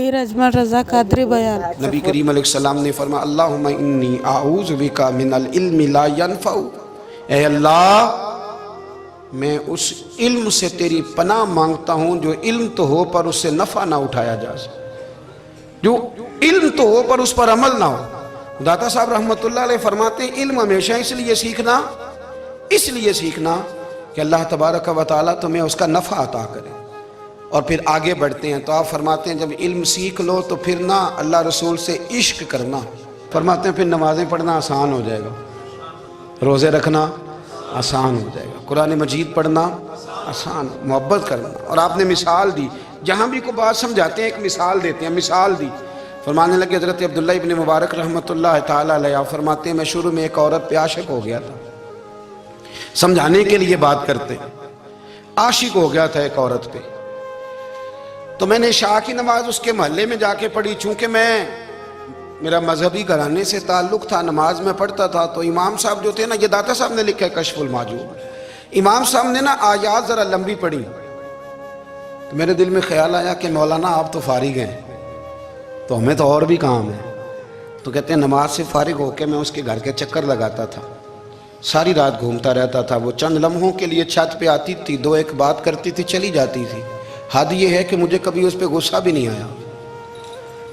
पीर अजमल रज़ा कादरी बयान। नबी करीम अलैहिस्सलाम ने फरमाया अल्लाहुम्मा इन्नी आऊज़ु बिका मिनल इल्मि ला यनफ़उ, ऐ अल्लाह मैं उस इल्म से तेरी पनाह मांगता हूँ जो इल्म तो हो पर उससे नफ़ा ना उठाया जा सके, जो इल्म तो हो पर उस पर अमल ना हो। दाता साहब रहमतुल्लाह अलैह फरमाते हैं इल्म हमेशा इसलिए सीखना कि अल्लाह तबारक व तआला तुम्हें उसका नफ़ा अता करे। और फिर आगे बढ़ते हैं तो आप फरमाते हैं जब इल्म सीख लो तो फिर ना अल्लाह रसूल से इश्क करना, फरमाते हैं फिर नमाज़ें पढ़ना आसान हो जाएगा, रोज़े रखना आसान हो जाएगा, कुरान मजीद पढ़ना आसान, मोहब्बत करना। और आपने मिसाल दी, जहाँ भी को बात समझाते हैं एक मिसाल देते हैं, मिसाल दी। फरमाने लगे हज़रत अब्दुल्ला इब्न मुबारक रहमतुल्लाह ताला अलैह फरमाते हैं मैं शुरू में एक औरत पे आशिक हो गया था, समझाने के लिए बात करते, आशिक हो गया था एक औरत पे, तो मैंने इशा की नमाज उसके महल्ले में जाके पढ़ी। चूँकि मेरा मजहबी घराने से ताल्लुक़ था, नमाज में पढ़ता था, तो इमाम साहब जो थे ना, ये दाता साहब ने लिखा है कश्फुल माजूब, इमाम साहब ने ना आयात ज़रा लंबी पढ़ी, तो मेरे दिल में ख्याल आया कि मौलाना आप तो फारिग हैं, तो हमें तो और भी काम है। तो कहते हैं नमाज से फारिग होकर मैं उसके घर के चक्कर लगाता था, सारी रात घूमता रहता था। वो चंद लम्हों के लिए छत पे आती थी, दो एक बात करती थी, चली जाती थी। हद ये है कि मुझे कभी उस पर गुस्सा भी नहीं आया,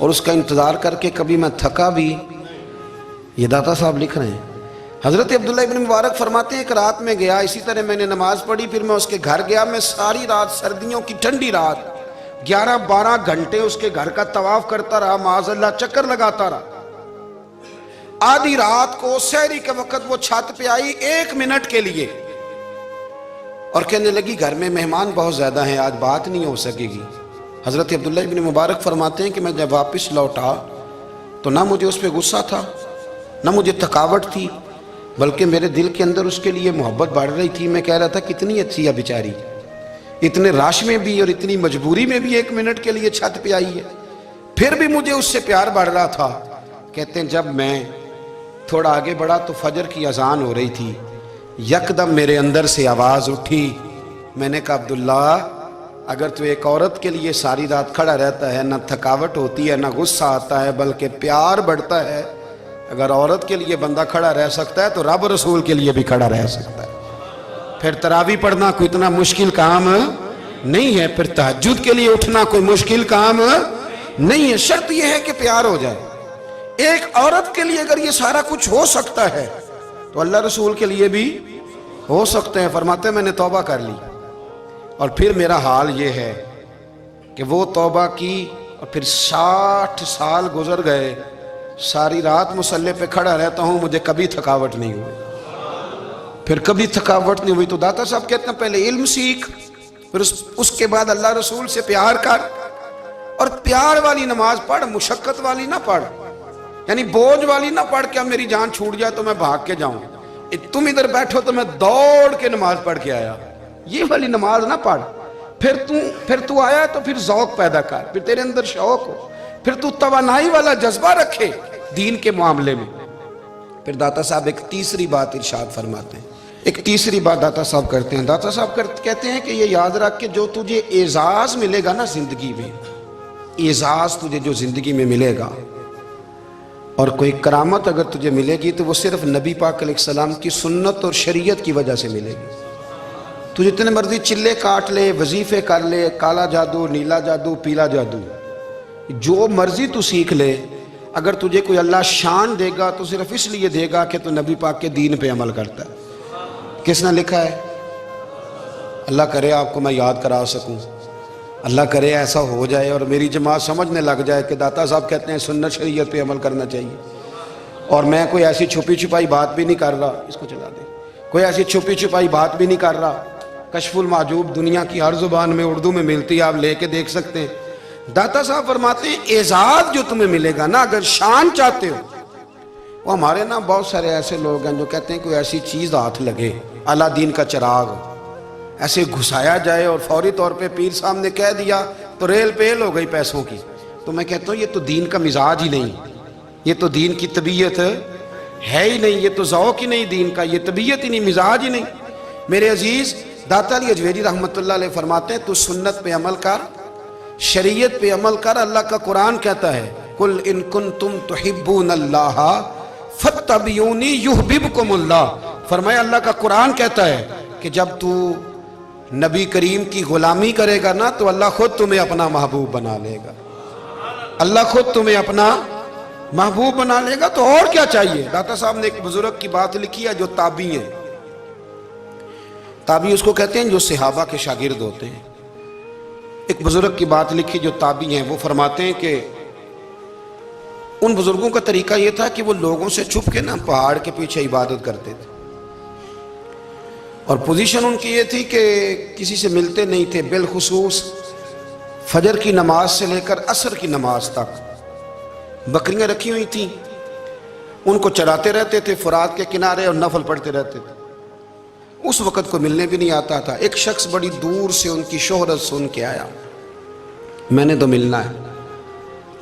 और उसका इंतज़ार करके कभी मैं थका भी। ये दाता साहब लिख रहे हैं। हज़रत अब्दुल्ला इब्न मुबारक फरमाते हैं एक रात में गया, इसी तरह मैंने नमाज़ पढ़ी, फिर मैं उसके घर गया। मैं सारी रात, सर्दियों की ठंडी रात, 11-12 घंटे उसके घर का तवाफ़ करता रहा, माज़अल्लाह चक्कर लगाता रहा। आधी रात को सहरी के वक़्त वो छत पे आई 1 मिनट के लिए, और कहने लगी घर में मेहमान बहुत ज़्यादा हैं, आज बात नहीं हो सकेगी। हज़रत अब्दुल्ला इब्न मुबारक फरमाते हैं कि मैं जब वापस लौटा तो ना मुझे उस पर गुस्सा था, ना मुझे थकावट थी, बल्कि मेरे दिल के अंदर उसके लिए मोहब्बत बढ़ रही थी। मैं कह रहा था कितनी अच्छी है बेचारी, इतने राश में भी और इतनी मजबूरी में भी 1 मिनट के लिए छत पे आई है, फिर भी मुझे उससे प्यार बढ़ रहा था। कहते हैं जब मैं थोड़ा आगे बढ़ा तो फजर की अजान हो रही थी, यकदम मेरे अंदर से आवाज़ उठी। मैंने कहा अब्दुल्ला, अगर तू एक औरत के लिए सारी रात खड़ा रहता है, ना थकावट होती है, ना गुस्सा आता है, बल्कि प्यार बढ़ता है, अगर औरत के लिए बंदा खड़ा रह सकता है तो रब रसूल के लिए भी खड़ा रह सकता है। फिर तरावी पढ़ना कोई इतना मुश्किल काम नहीं है, फिर तहज्जुद के लिए उठना कोई मुश्किल काम नहीं है। शर्त यह है कि प्यार हो जाए। एक औरत के लिए अगर ये सारा कुछ हो सकता है तो अल्लाह रसूल के लिए भी हो सकते हैं। फरमाते हैं मैंने तौबा कर ली, और फिर मेरा हाल ये है कि वो तौबा की और फिर 60 साल गुजर गए, सारी रात मुसल्ले पे खड़ा रहता हूँ, मुझे कभी थकावट नहीं हुई, फिर कभी थकावट नहीं हुई। तो दाता साहब कहते हैं पहले इल्म सीख, फिर उसके बाद अल्लाह रसूल से प्यार कर, और प्यार वाली नमाज पढ़, मुशक्कत वाली ना पढ़, यानी बोझ वाली ना पढ़ के अब मेरी जान छूट जाए तो मैं भाग के जाऊं, तुम इधर बैठो तो मैं दौड़ के नमाज पढ़ के आया, ये वाली नमाज ना पढ़। फिर तू आया तो फिर ज़ौक़ पैदा कर, फिर तेरे अंदर शौक हो, फिर तू तवानाई वाला जज्बा रखे दीन के मामले में। फिर दाता साहब एक तीसरी बात इरशाद फरमाते हैं, एक तीसरी बात दाता साहब करते हैं। दाता साहब कहते हैं कि ये याद रख के जो तुझे एजाज़ मिलेगा ना जिंदगी में, एजाज़ तुझे जो जिंदगी में मिलेगा और कोई करामत अगर तुझे मिलेगी तो वो सिर्फ नबी पाक अलैहिस्सलाम की सुन्नत और शरीयत की वजह से मिलेगी। तू जितने मर्जी चिल्ले काट ले, वजीफे कर ले, काला जादू, नीला जादू, पीला जादू, जो मर्जी तू सीख ले, अगर तुझे कोई अल्लाह शान देगा तो सिर्फ इसलिए देगा कि तू नबी पाक के दीन पे अमल करता है। किसने लिखा है? अल्लाह करे आपको मैं याद करा सकूं, अल्लाह करे ऐसा हो जाए और मेरी जमात समझने लग जाए कि दाता साहब कहते हैं सुन्नत शरीयत पे अमल करना चाहिए। और मैं कोई ऐसी छुपी छुपाई बात भी नहीं कर रहा, इसको चला दे, कोई ऐसी छुपी छुपाई बात भी नहीं कर रहा। कश्फुल माजूब दुनिया की हर जुबान में उर्दू में मिलती है, आप लेके देख सकते हैं। दाता साहब फरमाते हैं एजाज़ जो तुम्हें मिलेगा ना, अगर शान चाहते हो, वो हमारे ना बहुत सारे ऐसे लोग हैं जो कहते हैं कोई ऐसी चीज़ हाथ लगे, अलादीन का चिराग ऐसे घुसाया जाए और फौरी तौर पे पीर साहब ने कह दिया तो रेल पेल हो गई पैसों की। तो मैं कहता हूँ ये तो दीन का मिजाज ही नहीं, ये तो दीन की तबीयत है ही नहीं, ये तो ज़ौक़ ही नहीं दीन का, ये तबीयत ही नहीं, मिजाज ही नहीं। मेरे अजीज़ दाता अली अजमेरी रहमतुल्लाह अलैह फरमाते हैं तू सुन्नत पे अमल कर, शरीयत पे अमल कर। अल्लाह का कुरान कहता है कुल इन कुंतुम तुहिब्बून अल्लाह फत्तबिऊनी युहबिबकुमुल्लाह। फरमाया अल्लाह का कुरान कहता है कि जब तू नबी करीम की गुलामी करेगा ना तो अल्लाह खुद तुम्हें अपना महबूब बना लेगा। अल्लाह खुद तुम्हें अपना महबूब बना लेगा। तो और क्या चाहिए। दाता साहब ने एक बुजुर्ग की बात लिखी है जो ताबी है। ताबी उसको कहते हैं जो सहाबा के शागिर्द होते हैं। एक बुजुर्ग की बात लिखी जो ताबी हैं। वो फरमाते हैं कि उन बुजुर्गों का तरीका ये था कि वो लोगों से छुप के ना पहाड़ के पीछे इबादत करते थे और पोजीशन उनकी ये थी कि किसी से मिलते नहीं थे। बिलखुसूस फजर की नमाज से लेकर असर की नमाज तक बकरियां रखी हुई थी, उनको चराते रहते थे फुरात के किनारे और नफल पढ़ते रहते थे। उस वक़्त को मिलने भी नहीं आता था। एक शख्स बड़ी दूर से उनकी शोहरत सुन के आया, मैंने तो मिलना है।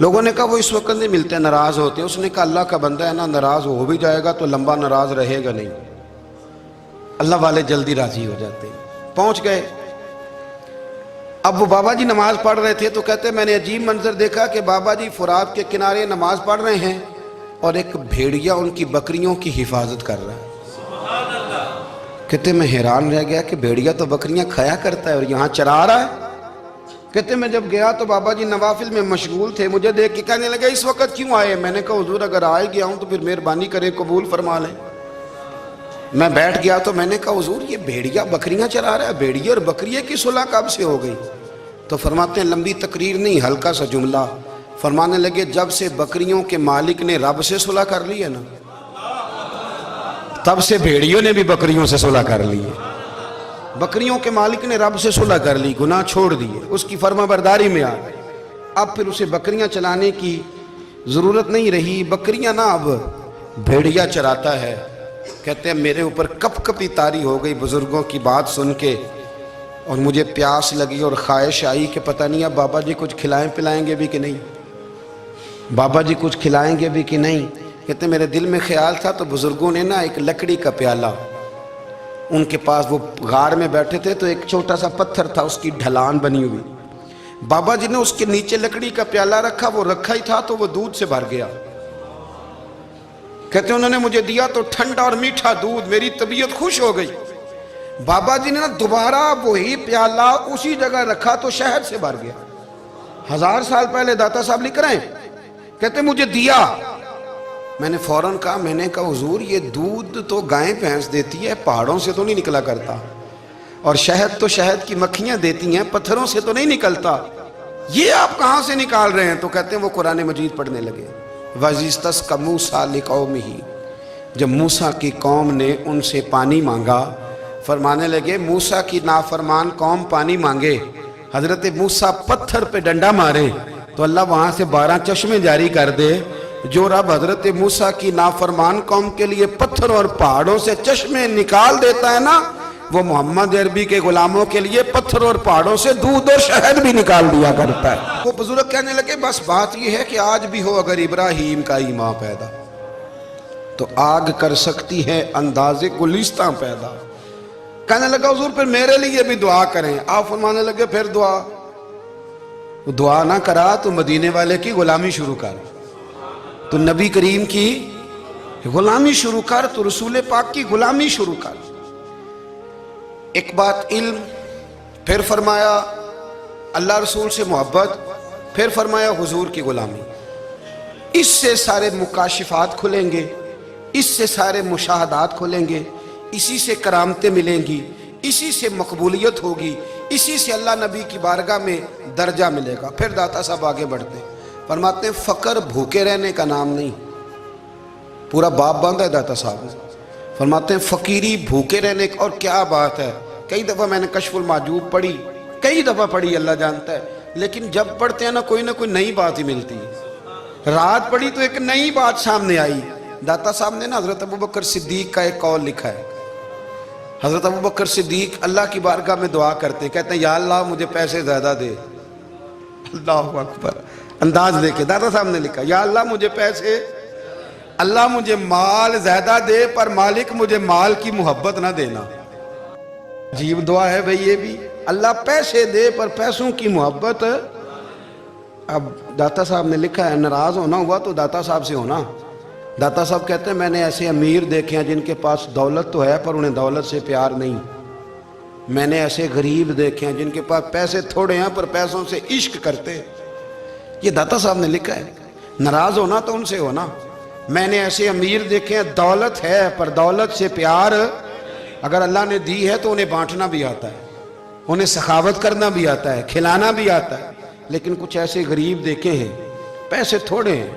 लोगों ने कहा वो इस वक्त नहीं मिलते, नाराज़ होते हैं। उसने कहा अल्लाह का बंदा है ना, नाराज़ हो भी जाएगा तो लंबा नाराज़ रहेगा नहीं। अल्लाह वाले जल्दी राज़ी हो जाते हैं। पहुँच गए। अब वो बाबा जी नमाज पढ़ रहे थे तो कहते मैंने अजीब मंजर देखा कि बाबा जी फुरात के किनारे नमाज पढ़ रहे हैं और एक भेड़िया उनकी बकरियों की हिफाजत कर रहा है। कहते मैं हैरान रह गया कि भेड़िया तो बकरियां खाया करता है और यहाँ चरा रहा है। कहते मैं जब गया तो बाबा जी नवाफिल में मशगूल थे, मुझे देख के कहने लगे इस वक्त क्यों आए। मैंने कहा हुजूर अगर आ गया हूँ तो फिर मेहरबानी करें कबूल फरमा लें। मैं बैठ गया तो मैंने कहा हुजूर ये भेड़िया बकरियां चरा रहा है, भेड़िया और बकरिया की सुलह कब से हो गई। तो फरमाते हैं लंबी तकरीर नहीं हल्का सा जुमला। फरमाने लगे जब से बकरियों के मालिक ने रब से सुलह कर ली है ना तब से भेड़ियों ने भी बकरियों से सुलह कर ली है। बकरियों के मालिक ने रब से सुलह कर ली, गुनाह छोड़ दिए, उसकी फर्माबरदारी में आ गए। अब फिर उसे बकरियां चलाने की ज़रूरत नहीं रही। बकरियां ना अब भेड़िया चराता है। कहते हैं मेरे ऊपर कपकपी तारी हो गई बुज़ुर्गों की बात सुन के और मुझे प्यास लगी और ख्वाहिश आई कि पता नहीं अब बाबा जी कुछ खिलाएं पिलाएंगे भी कि नहीं, बाबा जी कुछ खिलाएंगे भी कि नहीं। कहते मेरे दिल में ख्याल था तो बुज़ुर्गों ने ना एक लकड़ी का प्याला, उनके पास वो गार में बैठे थे तो एक छोटा सा पत्थर था उसकी ढलान बनी हुई, बाबा जी ने उसके नीचे लकड़ी का प्याला रखा। वो रखा ही था तो वो दूध से भर गया। कहते उन्होंने मुझे दिया तो ठंडा और मीठा दूध, मेरी तबीयत खुश हो गई। बाबा जी ने ना दोबारा वही प्याला उसी जगह रखा तो शहद से भर गया। 1000 साल पहले दाता साहब लिख रहे हैं। कहते मुझे दिया, मैंने फौरन कहा, मैंने कहा हुजूर ये दूध तो गाय भैंस देती है, पहाड़ों से तो नहीं निकला करता, और शहद तो शहद की मक्खियां देती हैं, पत्थरों से तो नहीं निकलता, ये आप कहाँ से निकाल रहे हैं। तो कहते हैं वो कुरान मजीद पढ़ने लगे। वज़िस्तस्क़ा मूसा लिक़ौमिही, जब मूसा की कौम ने उनसे पानी मांगा, फरमाने लगे मूसा की नाफरमान कौम पानी मांगे, हजरत मूसा पत्थर पे डंडा मारे तो अल्लाह वहाँ से 12 चश्मे जारी कर दे। जो रब हजरत मूसा की नाफरमान कौम के लिए पत्थर और पहाड़ों से चश्मे निकाल देता है ना, वो मोहम्मद अरबी के गुलामों के लिए पत्थर और पहाड़ों से दूध और शहद भी निकाल दिया करता है। वो बुजुर्ग कहने लगे बस बात ये है कि आज भी हो अगर इब्राहीम का ईमान पैदा तो आग कर सकती है अंदाजे गुलिस्तां पैदा। कहने लगा हुजूर फिर मेरे लिए भी दुआ करें। आप फरमाने लगे फिर दुआ ना करा तो मदीने वाले की गुलामी शुरू कर, तो नबी करीम की गुलामी शुरू कर, तो रसूल पाक की गुलामी शुरू कर। एक बात इल्म, फिर फरमाया अल्लाह रसूल से मोहब्बत, फिर फरमाया हुजूर की गुलामी। इससे सारे मुकाशिफात खुलेंगे, इससे सारे मुशाहदात खुलेंगे, इसी से करामतें मिलेंगी, इसी से मकबूलियत होगी, इसी से अल्लाह नबी की बारगाह में दर्जा मिलेगा। फिर दाता साहब आगे बढ़ते हैं, फरमाते हैं फ़क्र भूखे रहने का नाम नहीं। पूरा बाप बांधा है दाता साहब। फरमाते हैं फ़कीरी भूखे रहने का, और क्या बात है। कई दफ़ा मैंने कशफुल माजूब पढ़ी, कई दफ़ा पढ़ी, अल्लाह जानता है, लेकिन जब पढ़ते हैं ना कोई नई बात ही मिलती है। रात पढ़ी तो एक नई बात सामने आई। दाता साहब ने ना हज़रत अबू बकर सिद्दीक का एक कौल लिखा है। हज़रत अबू बकर सिद्दीक अल्लाह की बारगाह में दुआ करते, कहते हैं या अल्लाह मुझे पैसे ज़्यादा दे। अल्लाह अकबर, अंदाज देखे दाता साहब ने लिखा या अल्लाह मुझे पैसे, अल्लाह मुझे माल ज्यादा दे पर मालिक मुझे माल की मोहब्बत ना देना। अजीब दुआ है भाई ये भी, अल्लाह पैसे दे पर पैसों की मोहब्बत اب داتا صاحب نے لکھا ہے ناراض ہونا ہوا تو داتا صاحب سے ہونا. داتا صاحب کہتے ہیں میں نے ایسے امیر دیکھے ہیں جن کے پاس دولت تو ہے پر انہیں دولت سے پیار نہیں. میں نے ایسے غریب دیکھے ہیں جن کے پاس پیسے تھوڑے ہیں پر پیسوں سے عشق کرتے. یہ داتا صاحب نے لکھا ہے. ناراض ہونا تو ان سے ہونا. میں نے ایسے امیر دیکھے ہیں دولت ہے پر دولت سے پیار, اگر اللہ نے دی ہے تو انہیں بانٹنا بھی آتا ہے, انہیں سخاوت کرنا بھی آتا ہے, کھلانا بھی آتا ہے. لیکن کچھ ایسے غریب دیکھے ہیں پیسے تھوڑے ہیں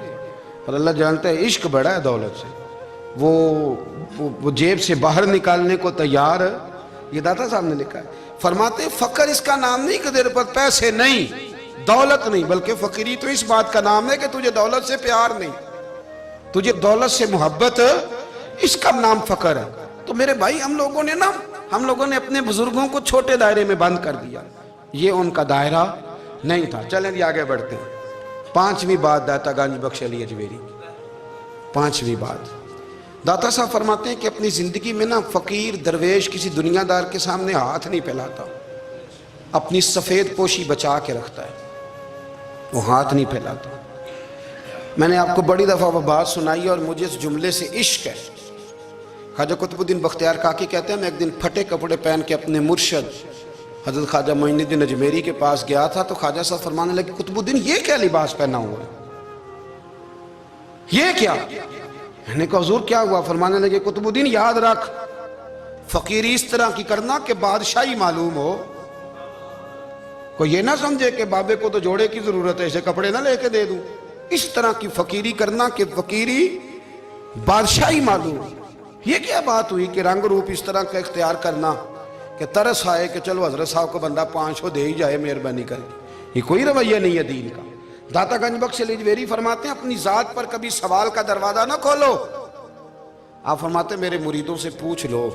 اور اللہ جانتا ہے عشق بڑا ہے دولت سے, وہ جیب سے باہر نکالنے کو تیار. یہ داتا صاحب نے لکھا ہے. فرماتے ہیں فقر اس کا نام نہیں کہ تیرے پر پیسے نہیں, دولت نہیں, بلکہ فقیری تو اس بات کا نام ہے کہ تجھے دولت سے پیار نہیں, تجھے دولت سے محبت, اس کا نام فقر ہے. تو میرے بھائی ہم لوگوں نے اپنے بزرگوں کو چھوٹے دائرے میں بند کر دیا, یہ ان کا دائرہ نہیں تھا. چلیں جی آگے بڑھتے ہیں. 5ویں بات داتا گنج بخش علی اجمیری. 5ویں بات داتا صاحب فرماتے ہیں کہ اپنی زندگی میں نا فقیر درویش کسی دنیا دار کے سامنے ہاتھ نہیں پھیلاتا, اپنی سفید پوشی بچا کے رکھتا ہے, وہ ہاتھ نہیں پھیلاتا. میں نے آپ کو بڑی دفعہ وہ بات سنائی اور مجھے اس جملے سے عشق ہے. خواجہ قطب الدین بختیار کاکی کہتے ہیں میں ایک دن پھٹے کپڑے پہن کے اپنے مرشد حضرت خواجہ معین الدین اجمیری کے پاس گیا تھا تو خواجہ صاحب فرمانے لگے قطب الدین یہ کیا لباس پہنا ہوا ہے, یہ کیا؟ میں نے کہا حضور کیا ہوا؟ فرمانے لگے قطب الدین یاد رکھ فقیری اس طرح کی کرنا کہ بادشاہی معلوم ہو, کوئی یہ نہ سمجھے کہ بابے کو تو جوڑے کی ضرورت ہے اسے کپڑے نہ لے کے دے دوں. اس طرح کی فقیری کرنا کہ فقیری بادشاہی معلوم ہو. یہ کیا بات ہوئی کہ رنگ روپ اس طرح کا اختیار کرنا کہ ترس آئے کہ چلو حضرت صاحب کو بندہ 500 دے ہی جائے مہربانی کر کے, یہ کوئی رویہ نہیں ہے دین کا. داتا گنج بخش علی اجمیری فرماتے ہیں اپنی ذات پر کبھی سوال کا دروازہ نہ کھولو. آپ فرماتے ہیں میرے مریدوں سے پوچھ لو,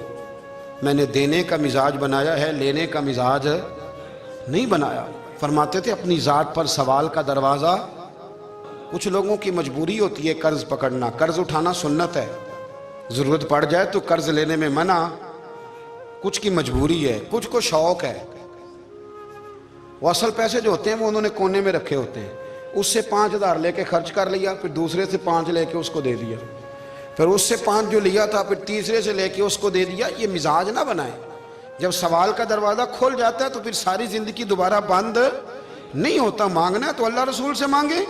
میں نے دینے کا مزاج بنایا ہے, لینے کا مزاج نہیں بنایا. فرماتے تھے اپنی ذات پر سوال کا دروازہ, کچھ لوگوں کی مجبوری ہوتی ہے قرض پکڑنا, قرض اٹھانا سنت ہے, ضرورت پڑ جائے تو قرض لینے میں منع, کچھ کی مجبوری ہے, کچھ کو شوق ہے. وہ اصل پیسے جو ہوتے ہیں وہ انہوں نے کونے میں رکھے ہوتے ہیں, اس سے 5,000 لے کے خرچ کر لیا, پھر دوسرے سے 5 لے کے اس کو دے دیا, پھر اس سے 5 جو لیا تھا پھر تیسرے سے لے کے اس کو دے دیا. یہ مزاج نہ بنائیں. جب سوال کا دروازہ کھول جاتا ہے تو پھر ساری زندگی دوبارہ بند نہیں ہوتا. مانگنا ہے تو اللہ رسول سے مانگیں,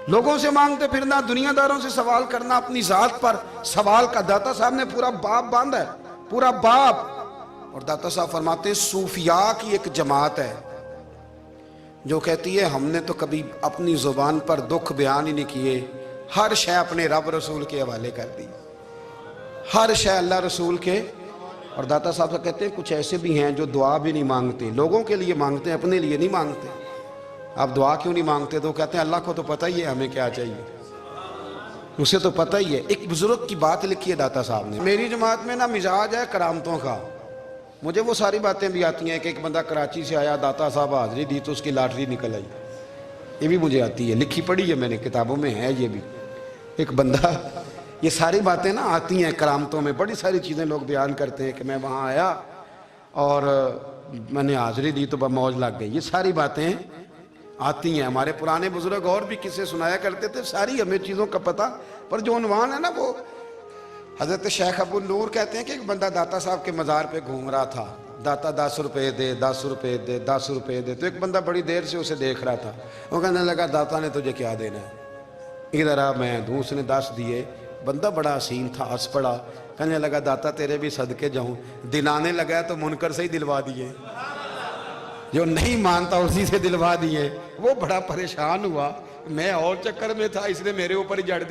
لوگوں سے مانگتے پھرنا, دنیا داروں سے سوال کرنا, اپنی ذات پر سوال کا. داتا صاحب نے پورا باب باندھا ہے, پورا باب. اور داتا صاحب فرماتے ہیں صوفیاء کی ایک جماعت ہے جو کہتی ہے ہم نے تو کبھی اپنی زبان پر دکھ بیان ہی نہیں کیے, ہر شے اپنے رب رسول کے حوالے کر دی, ہر شے اللہ رسول کے. اور داتا صاحب کہتے ہیں کچھ ایسے بھی ہیں جو دعا بھی نہیں مانگتے, لوگوں کے لیے مانگتے ہیں, اپنے لیے نہیں مانگتے. آپ دعا کیوں نہیں مانگتے؟ تو کہتے ہیں اللہ کو تو پتہ ہی ہے ہمیں کیا چاہیے, اسے تو پتہ ہی ہے. ایک بزرگ کی بات لکھی ہے داتا صاحب نے, میری جماعت میں نا مزاج ہے کرامتوں کا. مجھے وہ ساری باتیں بھی آتی ہیں کہ ایک بندہ کراچی سے آیا, داتا صاحب حاضری دی تو اس کی لاٹری نکل آئی, یہ بھی مجھے آتی ہے, لکھی پڑھی ہے میں نے, کتابوں میں ہے یہ بھی. ایک بندہ, یہ ساری باتیں نا آتی ہیں کرامتوں میں, بڑی ساری چیزیں لوگ بیان کرتے ہیں کہ میں وہاں آیا اور میں نے حاضری دی تو موج لگ گئی. یہ ساری باتیں آتی ہیں. ہمارے پرانے بزرگ اور بھی قصے سنایا کرتے تھے, ساری ہمیں چیزوں کا پتہ, پر جو عنوان ہے نا وہ حضرت شیخ ابو نور کہتے ہیں کہ ایک بندہ داتا صاحب کے مزار پہ گھوم رہا تھا, داتا 10 روپے دے, 10 روپے دے, 10 روپے دے. تو ایک بندہ بڑی دیر سے اسے دیکھ رہا تھا, وہ کہنے لگا داتا نے تجھے کیا دینا ہے, ادھر آ میں دوں. اس نے 10 دیے. بندہ بڑا حسین تھا, ہنس پڑا, کہنے لگا داتا تیرے بھی صدقے جاؤں. دلانے لگا تو منکر سے ہی دلوا دیے, جو نہیں مانتا اسی سے دلوا دیے. وہ بڑا پریشان ہوا, میں اور چکر میں تھا, اس نے میرے اوپر ہی جڑ دیا.